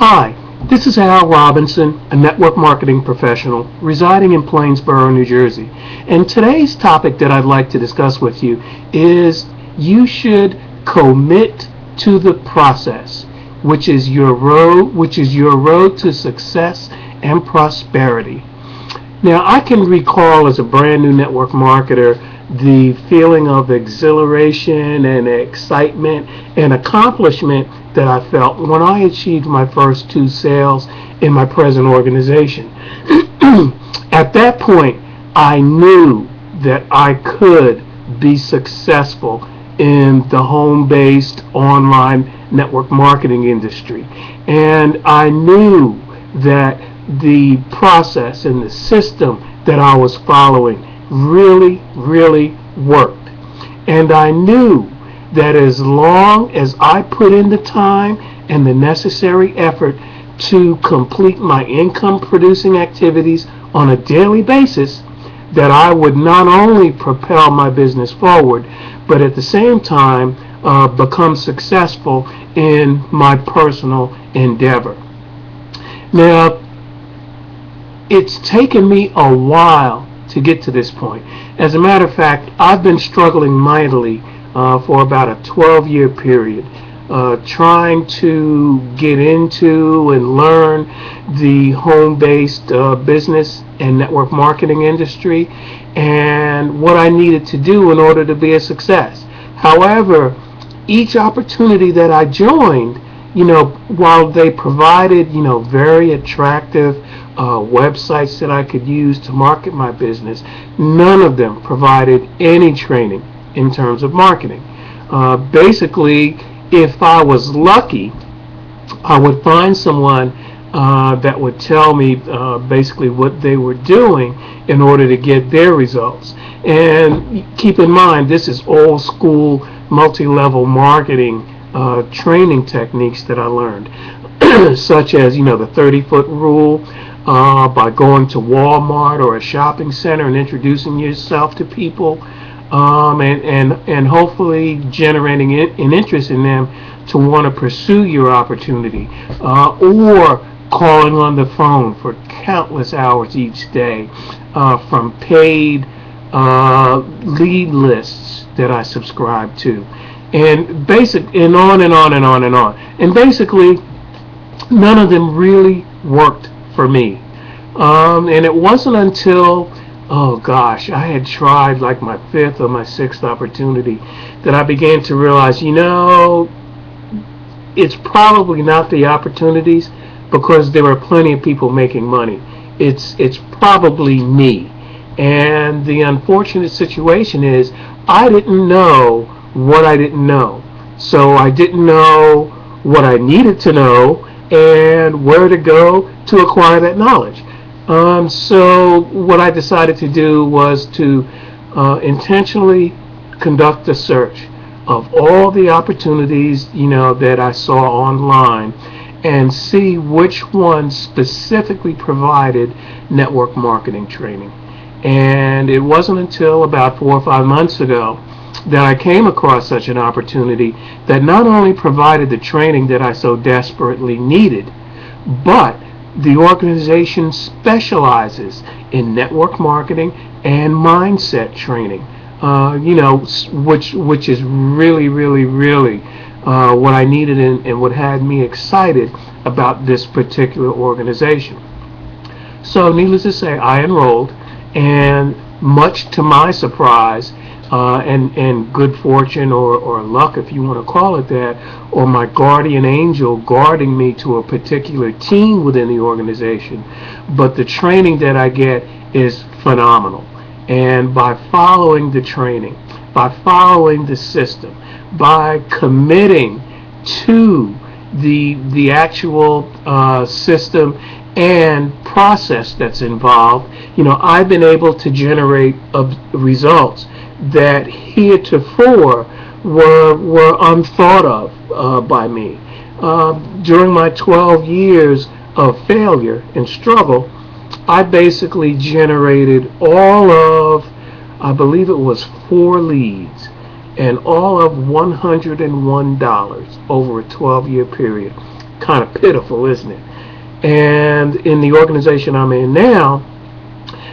Hi, this is Al Robinson, a network marketing professional residing in Plainsboro, New Jersey. And today's topic that I'd like to discuss with you is you should commit to the process, which is your road to success and prosperity. Now, I can recall as a brand new network marketer the feeling of exhilaration and excitement and accomplishment that I felt when I achieved my first 2 sales in my present organization. At that point, I knew that I could be successful in the home-based online network marketing industry. And I knew that the process and the system that I was following really worked. And I knew that as long as I put in the time and the necessary effort to complete my income producing activities on a daily basis, that I would not only propel my business forward, but at the same time become successful in my personal endeavor. Now, it's taken me a while to get to this point. As a matter of fact, I've been struggling mightily for about a 12-year period, trying to get into and learn the home-based business and network marketing industry and what I needed to do in order to be a success. However, each opportunity that I joined, while they provided, very attractive websites that I could use to market my business, none of them provided any training in terms of marketing. Basically, if I was lucky, I would find someone that would tell me basically what they were doing in order to get their results. And keep in mind, this is old school multi-level marketing training techniques that I learned, such as the 30-foot rule, by going to Walmart or a shopping center and introducing yourself to people, and hopefully generating an interest in them to want to pursue your opportunity, or calling on the phone for countless hours each day from paid lead lists that I subscribe to, and on and on and on and on. And basically, none of them really worked for me. And it wasn't until, I had tried like my 5th or my 6th opportunity that I began to realize, it's probably not the opportunities, because there are plenty of people making money. It's probably me. And the unfortunate situation is I didn't know what I didn't know. So I didn't know what I needed to know and where to go to acquire that knowledge. So what I decided to do was to intentionally conduct a search of all the opportunities that I saw online and see which ones specifically provided network marketing training. And it wasn't until about 4 or 5 months ago that I came across such an opportunity that not only provided the training that I so desperately needed, but the organization specializes in network marketing and mindset training, which is really what I needed and what had me excited about this particular organization. So needless to say, I enrolled, and much to my surprise and good fortune or luck, if you want to call it that, or my guardian angel guarding me to a particular team within the organization, but the training that I get is phenomenal. And by following the training, by following the system, by committing to the actual system and process that's involved, I've been able to generate results that heretofore were unthought of by me. During my 12 years of failure and struggle, I basically generated all of, I believe it was 4 leads, and all of $101 over a 12-year period, kind of pitiful, isn't it? And in the organization I'm in now,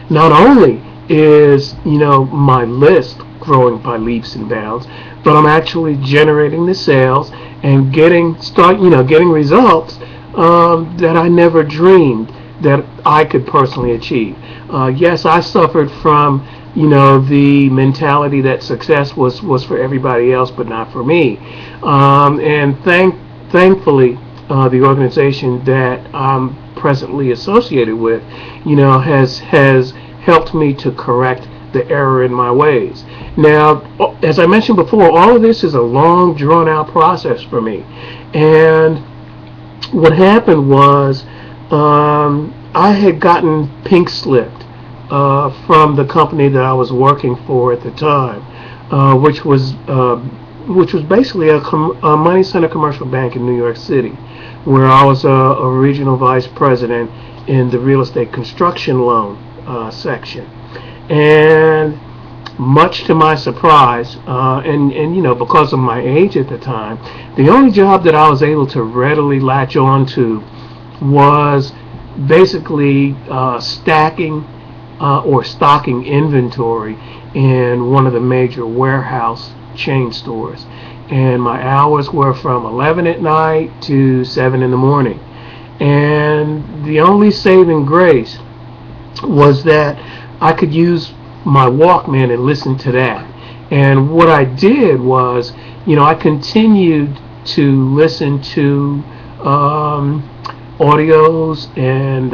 not only is my list growing by leaps and bounds, but I'm actually generating the sales and getting results that I never dreamed that I could personally achieve. Yes, I suffered from the mentality that success was for everybody else but not for me, and thankfully the organization that I'm presently associated with has helped me to correct the error in my ways. Now, as I mentioned before, all of this is a long, drawn-out process for me. And what happened was I had gotten pink slipped from the company that I was working for at the time, which was basically a money center commercial bank in New York City, where I was a regional vice president in the real estate construction loan section. And much to my surprise, and because of my age at the time, the only job that I was able to readily latch on to was basically stacking or stocking inventory in one of the major warehouse chain stores. And my hours were from 11 at night to 7 in the morning. And the only saving grace was that I could use my Walkman and listen to that. And what I did was, I continued to listen to audios and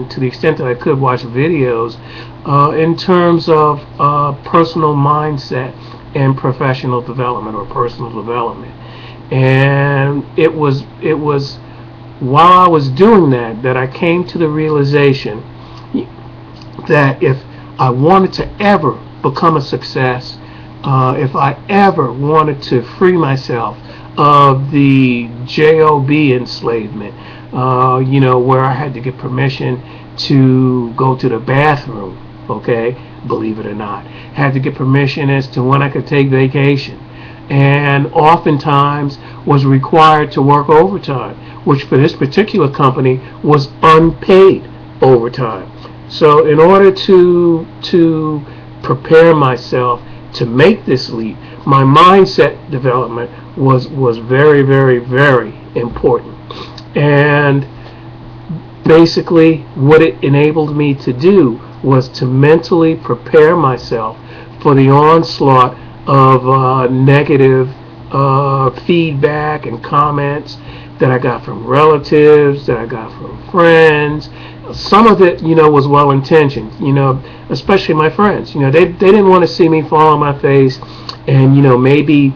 to the extent that I could watch videos in terms of personal mindset and professional development or personal development. And it was while I was doing that I came to the realization that if I wanted to ever become a success, if I ever wanted to free myself of the job enslavement, where I had to get permission to go to the bathroom, okay, believe it or not, had to get permission as to when I could take vacation, and oftentimes was required to work overtime, which for this particular company was unpaid overtime. So in order to prepare myself to make this leap, my mindset development was very, very, very important. And basically what it enabled me to do was to mentally prepare myself for the onslaught of negative feedback and comments that I got from relatives, that I got from friends. Some of it, was well-intentioned, especially my friends. They didn't want to see me fall on my face and, maybe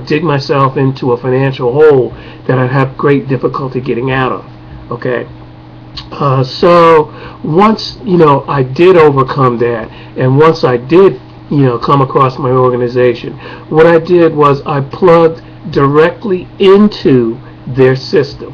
dig myself into a financial hole that I'd have great difficulty getting out of, okay? So once, I did overcome that, and once I did, come across my organization, what I did was I plugged directly into their system.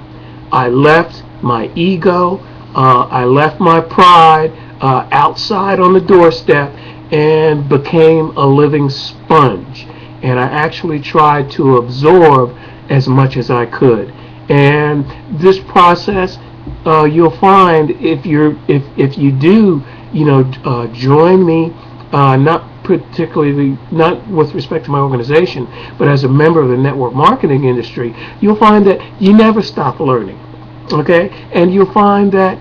I left my ego, I left my pride outside on the doorstep and became a living sponge. And I actually tried to absorb as much as I could. And this process, you'll find if you do, join me, not with respect to my organization, but as a member of the network marketing industry, you'll find that you never stop learning. Okay, and you'll find that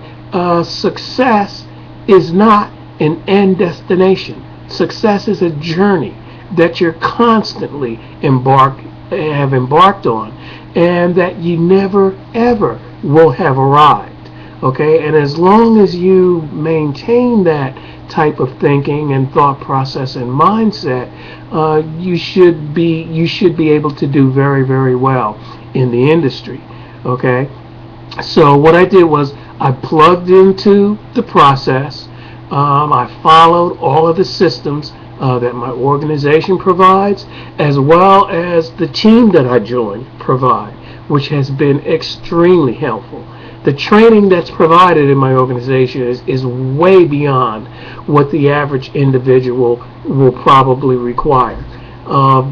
success is not an end destination. Success is a journey that you're constantly have embarked on, and that you never ever will have arrived. Okay, and as long as you maintain that type of thinking and thought process and mindset, you should be able to do very, very well in the industry. Okay. So what I did was I plugged into the process. I followed all of the systems that my organization provides, as well as the team that I joined provide, which has been extremely helpful. The training that's provided in my organization is way beyond what the average individual will probably require,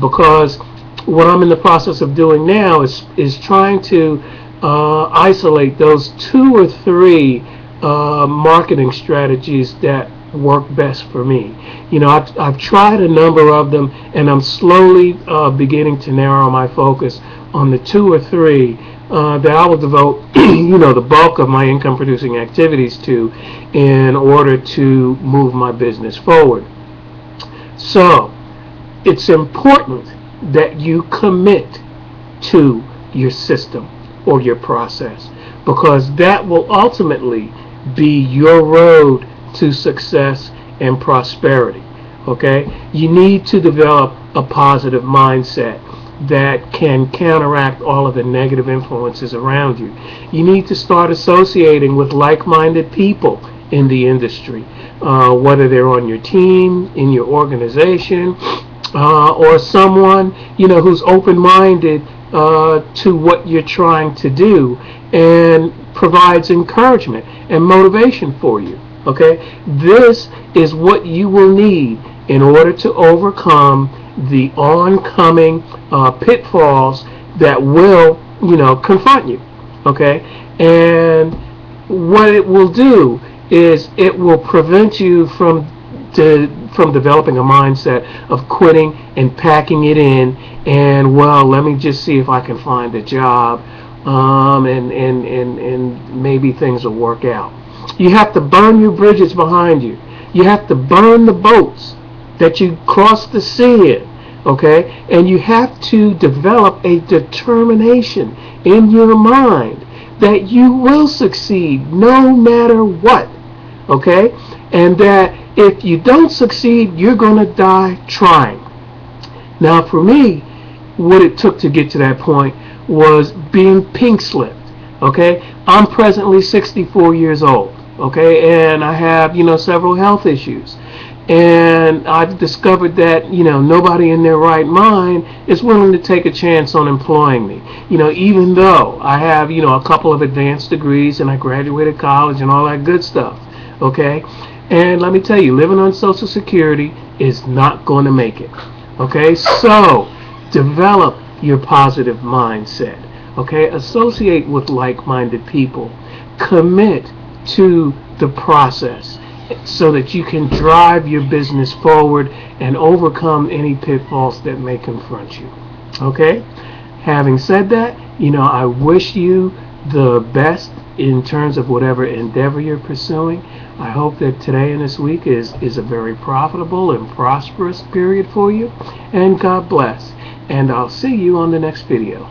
because what I'm in the process of doing now is trying to isolate those 2 or 3 marketing strategies that work best for me. I've tried a number of them, and I'm slowly beginning to narrow my focus on the 2 or 3 that I will devote, the bulk of my income-producing activities to, in order to move my business forward. So, it's important that you commit to your system or your process, because that will ultimately be your road to success and prosperity. Okay? You need to develop a positive mindset that can counteract all of the negative influences around you. You need to start associating with like-minded people in the industry, whether they're on your team, in your organization, or someone who's open-minded to what you're trying to do and provides encouragement and motivation for you. Okay, this is what you will need in order to overcome the oncoming pitfalls that will, confront you. Okay, and what it will do is it will prevent you from developing a mindset of quitting and packing it in, and let me just see if I can find a job, and maybe things will work out. You have to burn your bridges behind you. You have to burn the boats that you cross the sea in, okay? And you have to develop a determination in your mind that you will succeed no matter what, okay? And that if you don't succeed, you're going to die trying. Now, for me, what it took to get to that point was being pink-slipped, okay? I'm presently 64 years old, okay? And I have, several health issues. And I've discovered that, nobody in their right mind is willing to take a chance on employing me. Even though I have, a couple of advanced degrees and I graduated college and all that good stuff, okay? And let me tell you, living on Social Security is not going to make it, okay? So, develop your positive mindset, okay? Associate with like-minded people. Commit to the process so that you can drive your business forward and overcome any pitfalls that may confront you, okay? Having said that, I wish you the best in terms of whatever endeavor you're pursuing. I hope that today and this week is a very profitable and prosperous period for you, and God bless. And I'll see you on the next video.